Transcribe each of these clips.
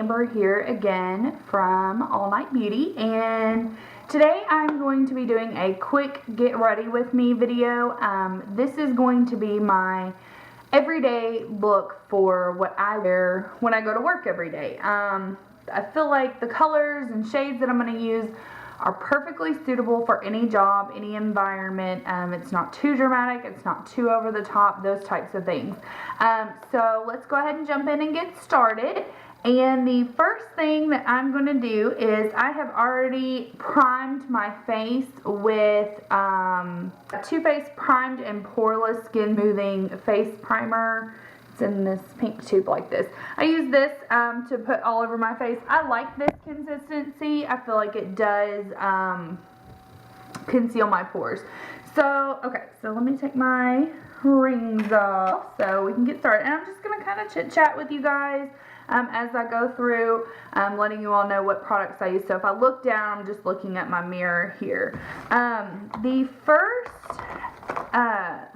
Amber here again from All Night Beauty, and today I'm going to be doing a quick get ready with me video. This is going to be my everyday look for what I wear when I go to work every day. I feel like the colors and shades that I'm going to use are perfectly suitable for any job, any environment. It's not too dramatic, it's not too over the top, those types of things. So let's go ahead and jump in and get started. And the first thing that I'm going to do is I have already primed my face with Too Faced Primed and Poreless Skin Smoothing Face Primer. It's in this pink tube like this. I use this to put all over my face. I like this consistency. I feel like it does conceal my pores. So, okay, so let me take my rings off so we can get started. And I'm just going to kind of chit chat with you guys as I go through, letting you all know what products I use. So if I look down, I'm just looking at my mirror here. The first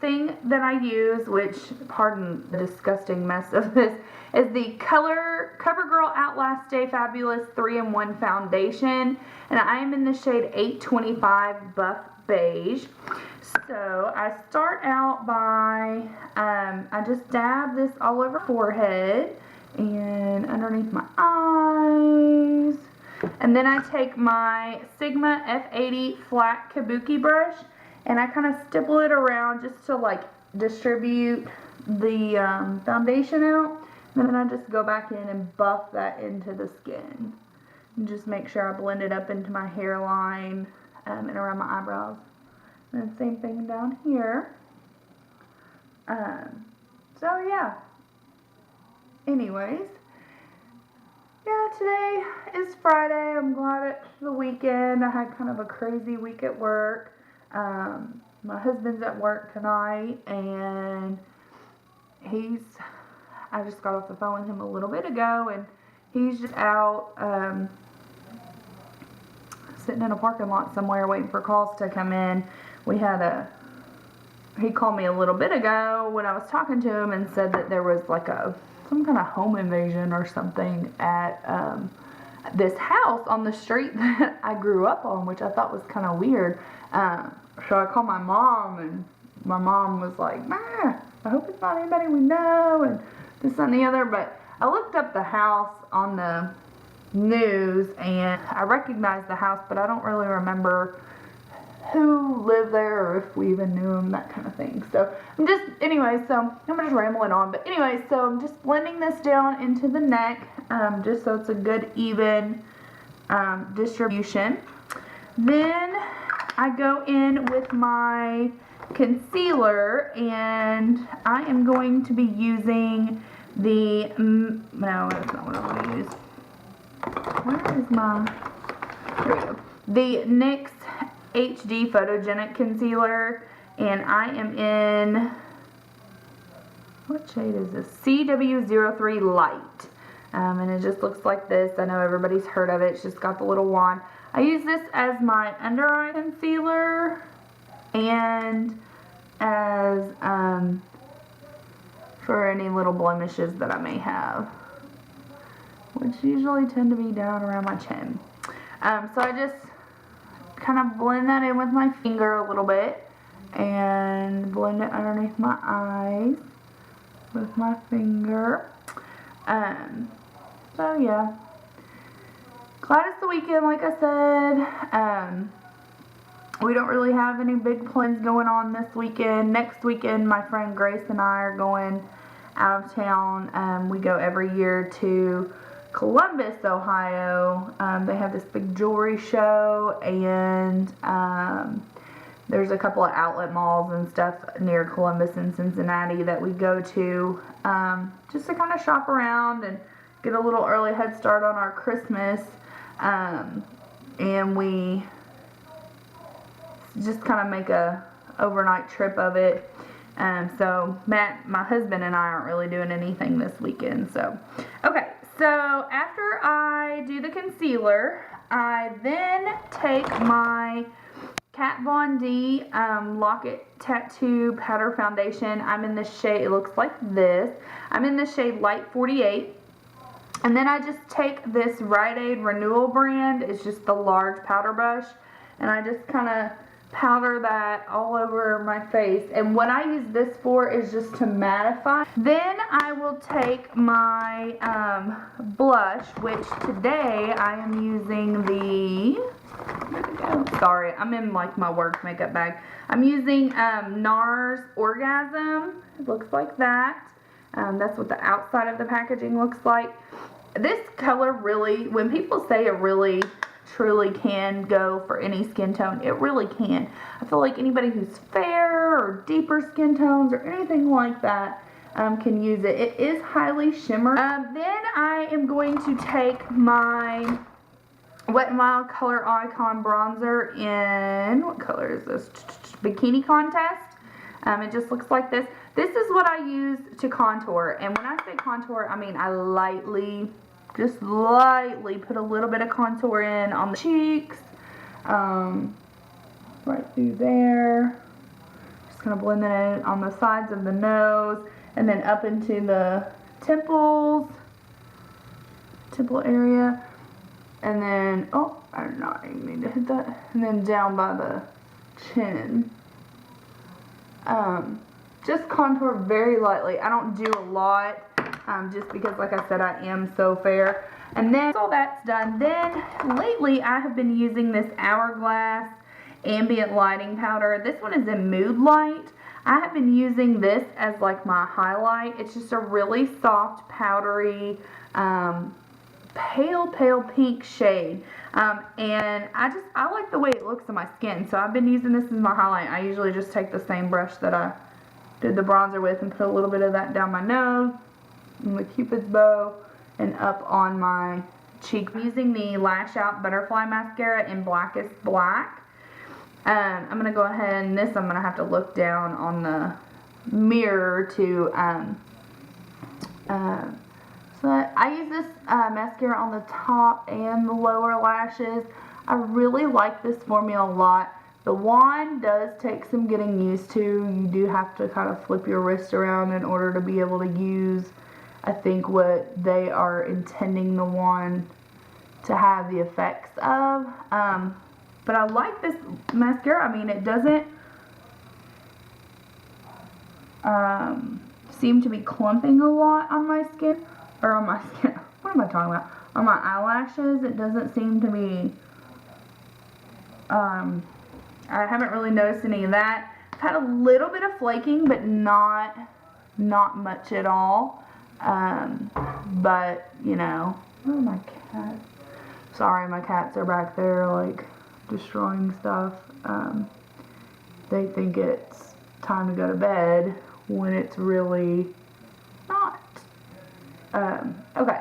thing that I use, which, pardon the disgusting mess of this, is the CoverGirl Outlast Stay Fabulous 3-in-1 Foundation. And I am in the shade 825 Buff Beige. So I start out by, I just dab this all over forehead and underneath my eyes. And then I take my Sigma F80 flat kabuki brush and I kind of stipple it around just to like distribute the foundation out. And then I just go back in and buff that into the skin. And just make sure I blend it up into my hairline and around my eyebrows. And same thing down here. So yeah. Anyways. Yeah, today is Friday. I'm glad it's the weekend. I had kind of a crazy week at work. My husband's at work tonight, and I just got off the phone with him a little bit ago, and he's just out sitting in a parking lot somewhere waiting for calls to come in. He called me a little bit ago when I was talking to him and said that there was like some kind of home invasion or something at this house on the street that I grew up on, which I thought was kind of weird. So I called my mom, and my mom was like, "Ma, I hope it's not anybody we know," and this and the other. But I looked up the house on the news, and I recognized the house, but I don't really remember who lived there or if we even knew him, that kind of thing. So I'm just rambling on. But anyway, so I'm just blending this down into the neck, just so it's a good even distribution. Then I go in with my concealer, and I am going to be using the, no, that's not what I'm going to use. Where is my, here we go. The NYX HD Photogenic Concealer, and I am in, what shade is this? CW03 Light. And it just looks like this. I know everybody's heard of it. It's just got the little wand. I use this as my under eye concealer and as for any little blemishes that I may have, which usually tend to be down around my chin. So I just kind of blend that in with my finger a little bit and blend it underneath my eyes with my finger. So yeah, glad it's the weekend. Like I said, we don't really have any big plans going on this weekend. Next weekend, my friend Grace and I are going out of town. We go every year to Columbus, Ohio. They have this big jewelry show, and there's a couple of outlet malls and stuff near Columbus and Cincinnati that we go to just to kind of shop around and get a little early head start on our Christmas. And we just kind of make a overnight trip of it. So Matt, my husband, and I aren't really doing anything this weekend. So, okay. So after I do the concealer, I then take my Kat Von D Lock-It Tattoo Powder Foundation. I'm in the shade, it looks like this. I'm in the shade Light 48. And then I just take this Rite Aid Renewal brand, it's just the large powder brush, and I just kind of powder that all over my face. And what I use this for is just to mattify. Then I will take my blush, which today I am using the, sorry, I'm in like my work makeup bag. I'm using NARS Orgasm. It looks like that. That's what the outside of the packaging looks like. This color really, when people say it really truly can go for any skin tone, it really can. I feel like anybody who's fair or deeper skin tones or anything like that can use it. It is highly shimmer. Then I am going to take my Wet n Wild Color Icon bronzer in, what color is this? Bikini Contest. It just looks like this. This is what I use to contour, and when I say contour, I mean I lightly, just lightly put a little bit of contour in on the cheeks, right through there. Just kind of blend that in on the sides of the nose, and then up into the temple area, and then, oh, I did not even mean to hit that, and then down by the chin. Just contour very lightly. I don't do a lot, just because, like I said, I am so fair. And then all that's done. Then lately I have been using this Hourglass Ambient Lighting Powder. This one is in Mood Light. I have been using this as like my highlight. It's just a really soft, powdery, pale pink shade. And I like the way it looks on my skin. So I've been using this as my highlight. I usually just take the same brush that I did the bronzer with and put a little bit of that down my nose and the Cupid's bow and up on my cheek. I'm using the Lash Out Butterfly Mascara in Blackest Black. I'm going to go ahead and this I'm going to have to look down on the mirror to, so I use this mascara on the top and the lower lashes. I really like this formula a lot. The wand does take some getting used to. You do have to kind of flip your wrist around in order to be able to use, I think, what they are intending the wand to have the effects of. But I like this mascara. I mean, it doesn't seem to be clumping a lot on my skin. Or on my skin. What am I talking about? On my eyelashes, it doesn't seem to be, I haven't really noticed any of that. I've had a little bit of flaking, but not much at all. But, you know, where are my cats? Sorry, my cats are back there, like, destroying stuff. They think it's time to go to bed when it's really not. Okay,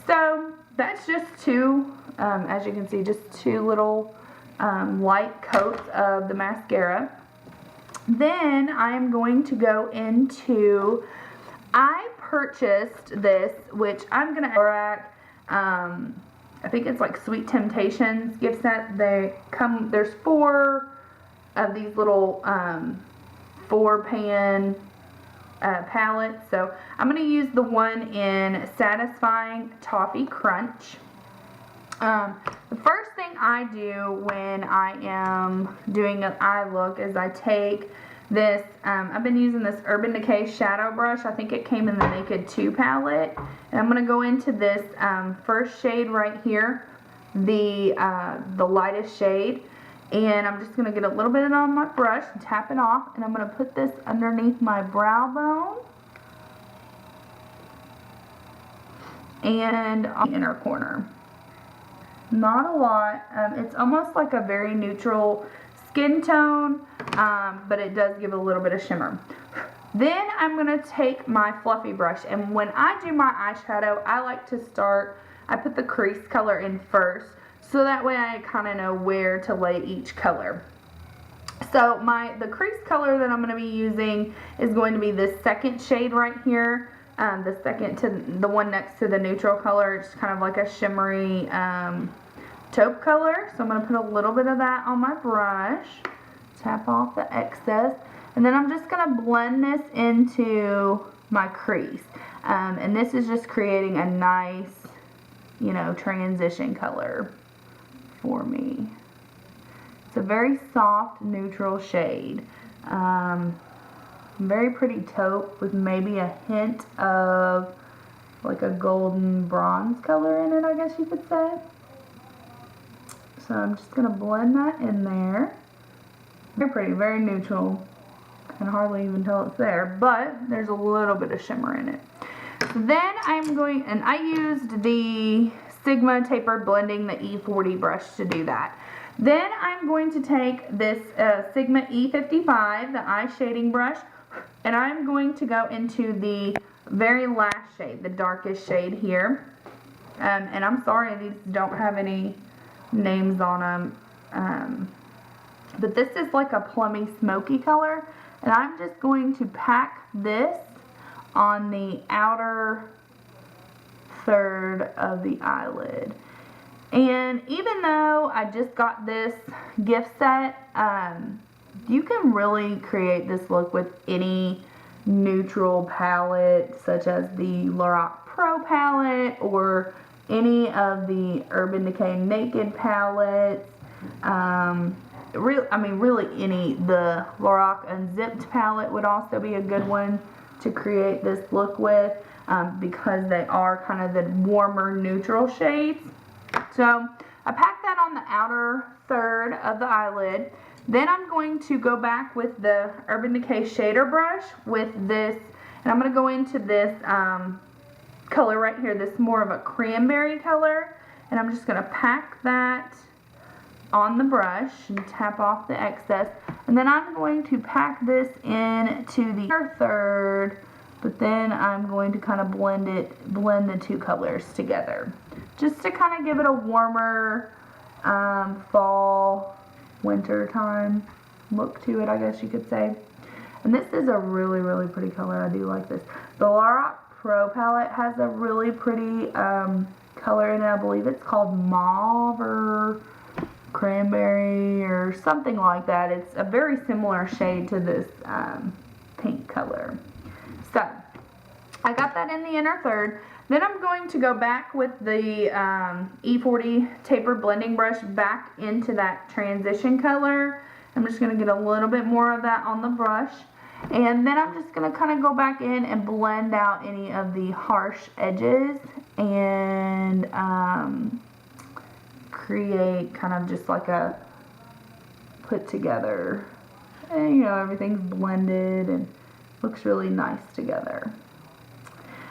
so that's just two, as you can see, just two little light coats of the mascara. Then I am going to go into, I purchased this, which I'm going to, I think it's like Sweet Temptations gift set. There's 4 of these little 4-pan palettes. So I'm going to use the one in Satisfying Toffee Crunch. The first thing I do when I am doing an eye look is I take this, I've been using this Urban Decay Shadow Brush. I think it came in the Naked 2 palette. And I'm going to go into this first shade right here, the lightest shade. And I'm just going to get a little bit on my brush and tap it off. And I'm going to put this underneath my brow bone. And on the inner corner. Not a lot. It's almost like a very neutral skin tone. But it does give a little bit of shimmer. Then I'm going to take my fluffy brush. And when I do my eyeshadow, I like to start, I put the crease color in first. So that way I kind of know where to lay each color. So the crease color that I'm going to be using is going to be this second shade right here. The second to the one next to the neutral color. It's kind of like a shimmery taupe color. So I'm going to put a little bit of that on my brush. Tap off the excess. And then I'm just going to blend this into my crease. And this is just creating a nice you know, transition color for me. It's a very soft, neutral shade. Very pretty taupe with maybe a hint of like a golden bronze color in it, I guess you could say. So I'm just going to blend that in there. Very pretty, very neutral. Can hardly even tell it's there, but there's a little bit of shimmer in it. So then I'm going, and I used the Sigma Tapered Blending, the E40 brush to do that. Then I'm going to take this Sigma E55, the eye shading brush, and I'm going to go into the very last shade, the darkest shade here. And I'm sorry, these don't have any names on them. But this is like a plummy, smoky color. And I'm just going to pack this on the outer third of the eyelid. And even though I just got this gift set, you can really create this look with any neutral palette, such as the Lorac Pro palette or any of the Urban Decay Naked palettes. Really any. The Lorac Unzipped palette would also be a good one to create this look with, because they are kind of the warmer neutral shades. So I packed that on the outer third of the eyelid. Then I'm going to go back with the Urban Decay shader brush with this, and I'm going to go into this color right here, this more of a cranberry color, and I'm just going to pack that on the brush and tap off the excess. And then I'm going to pack this into the other third, but then I'm going to kind of blend the two colors together, just to kind of give it a warmer fall, winter time look to it, I guess you could say. And this is a really, really pretty color. I do like this. The Lorac Pro palette has a really pretty color in it. I believe it's called mauve or cranberry or something like that. It's a very similar shade to this pink color. So I got that in the inner third. Then I'm going to go back with the E40 Tapered Blending Brush back into that transition color. I'm just going to get a little bit more of that on the brush. And then I'm just going to kind of go back in and blend out any of the harsh edges and create kind of just like a put together. And, you know, everything's blended and looks really nice together.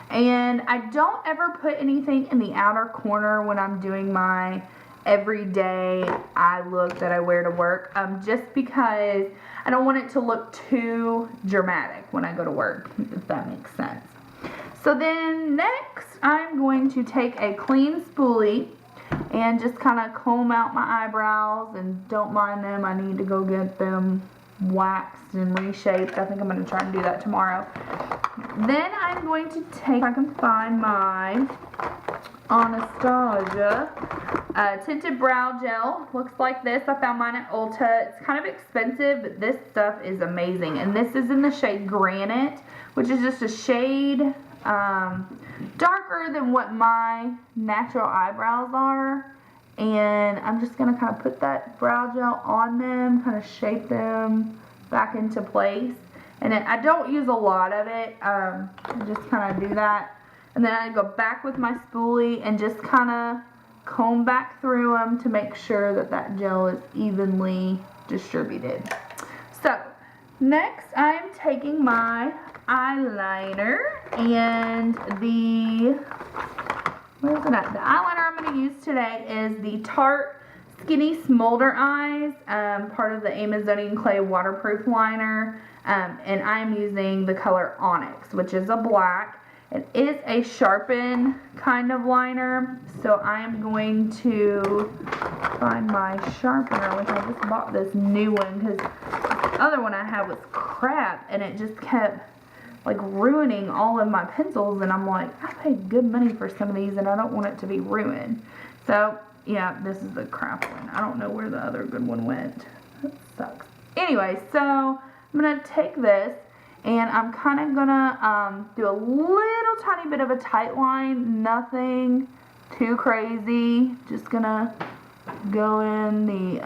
And I don't ever put anything in the outer corner when I'm doing my everyday eye look that I wear to work, just because I don't want it to look too dramatic when I go to work, if that makes sense. So then next I'm going to take a clean spoolie and just kind of comb out my eyebrows, and don't mind them. I need to go get them waxed and reshaped. I think I'm going to try and do that tomorrow. Then I'm going to take, if I can find my Anastasia tinted brow gel. Looks like this. I found mine at Ulta. It's kind of expensive, but this stuff is amazing. And this is in the shade Granite, which is just a shade darker than what my natural eyebrows are. And I'm just going to kind of put that brow gel on them, kind of shape them back into place. And I don't use a lot of it. I just kind of do that. And then I go back with my spoolie and just kind of comb back through them to make sure that that gel is evenly distributed. So next I'm taking my eyeliner, and where's it at? The eyeliner I'm going to use today is the Tarte Skinny Smolder Eyes, part of the Amazonian Clay waterproof liner, and I'm using the color Onyx, which is a black. It is a sharpen kind of liner, so I'm going to find my sharpener, which I just bought this new one because the other one I had was crap, and it just kept like ruining all of my pencils, and I'm like, I paid good money for some of these and I don't want it to be ruined. So yeah, this is the crap one. I don't know where the other good one went. That sucks. Anyway, so I'm gonna take this and I'm kind of gonna do a little tiny bit of a tight line, nothing too crazy. Just gonna go in the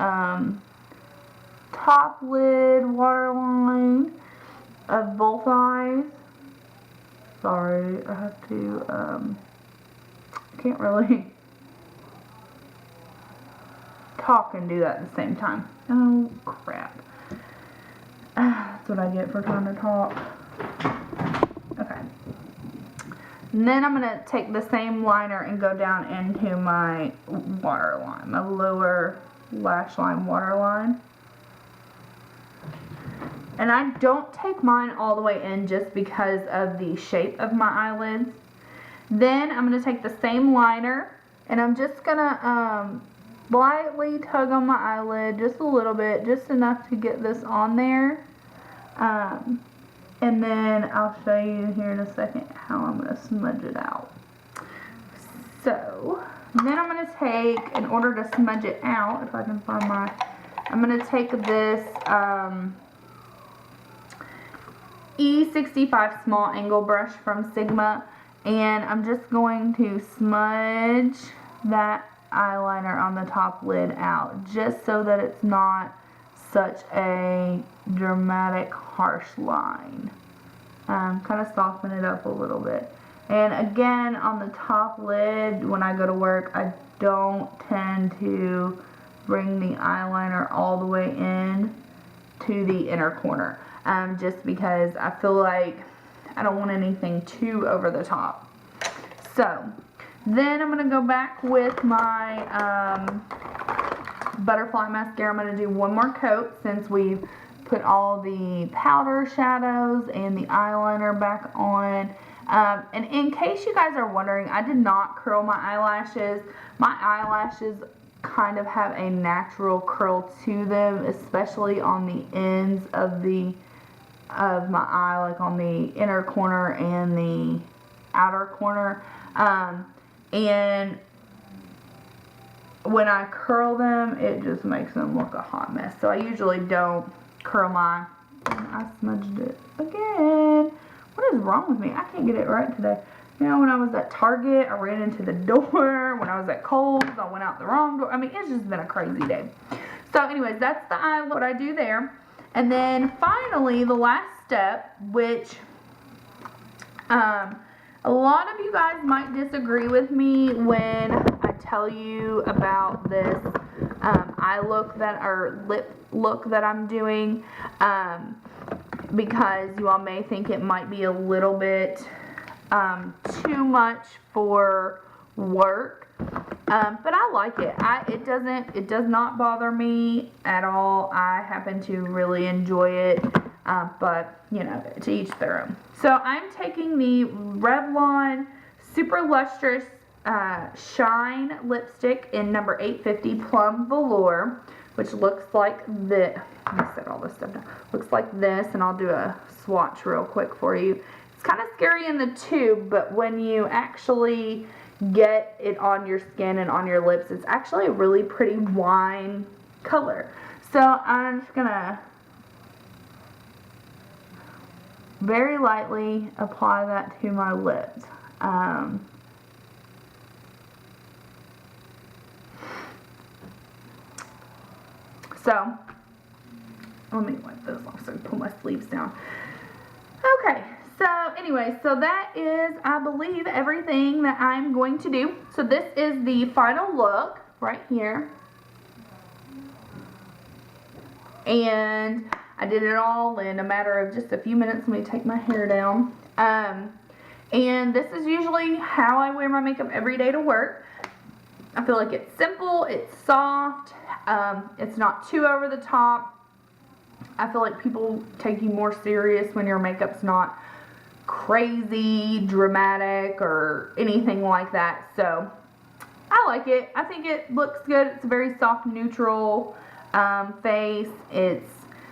top lid waterline of both eyes. Sorry, I have to, can't really talk and do that at the same time. Oh, crap. That's what I get for trying to talk. Okay. And then I'm going to take the same liner and go down into my waterline, my lower lash line waterline. And I don't take mine all the way in just because of the shape of my eyelids. Then I'm going to take the same liner and I'm just going to lightly tug on my eyelid just a little bit, just enough to get this on there. And then I'll show you here in a second how I'm going to smudge it out. So, then I'm going to take, in order to smudge it out, if I can find my, I'm going to take this E65 small angle brush from Sigma, and I'm just going to smudge that eyeliner on the top lid out, just so that it's not such a dramatic, harsh line. Kind of soften it up a little bit. And again, on the top lid, when I go to work, I don't tend to bring the eyeliner all the way in to the inner corner, just because I feel like I don't want anything too over the top. So then I'm going to go back with my butterfly mascara. I'm going to do one more coat since we've put all the powder shadows and the eyeliner back on. And in case you guys are wondering, I did not curl my eyelashes. My eyelashes kind of have a natural curl to them, especially on the ends of my eye, like on the inner corner and the outer corner. And when I curl them, it just makes them look a hot mess. So I usually don't curl mine. And I smudged it again. What is wrong with me? I can't get it right today. You know, when I was at Target, I ran into the door. When I was at Kohl's, I went out the wrong door. I mean, it's just been a crazy day. So anyways, that's the eye, what I do there. And then finally, the last step, which a lot of you guys might disagree with me when I tell you about this eye look or lip look that I'm doing, because you all may think it might be a little bit too much for work, but I like it. It does not bother me at all. I happen to really enjoy it, but you know, to each their own. So I'm taking the Revlon Super Lustrous Shine lipstick in number 850 Plum Velour, which looks like this. Let me set all this stuff down. Looks like this, and I'll do a swatch real quick for you. It's kind of scary in the tube, but when you actually get it on your skin and on your lips, it's actually a really pretty wine color. So I'm just gonna very lightly apply that to my lips. So let me wipe those off so I can pull my sleeves down. Okay, so anyway, so that is, I believe, everything that I'm going to do. So this is the final look right here. And I did it all in a matter of just a few minutes. Let me take my hair down. And this is usually how I wear my makeup every day to work. I feel like it's simple, it's soft, it's not too over the top. I feel like people take you more serious when your makeup's not crazy, dramatic, or anything like that. So I like it. I think it looks good. It's a very soft, neutral face. It's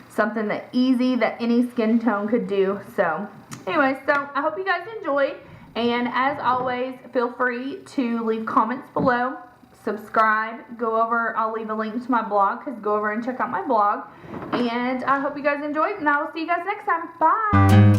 something that any skin tone could do. So anyway, so I hope you guys enjoyed. And as always, feel free to leave comments below. Subscribe, I'll leave a link to my blog, because go over and check out my blog. And I hope you guys enjoyed, and I will see you guys next time. Bye!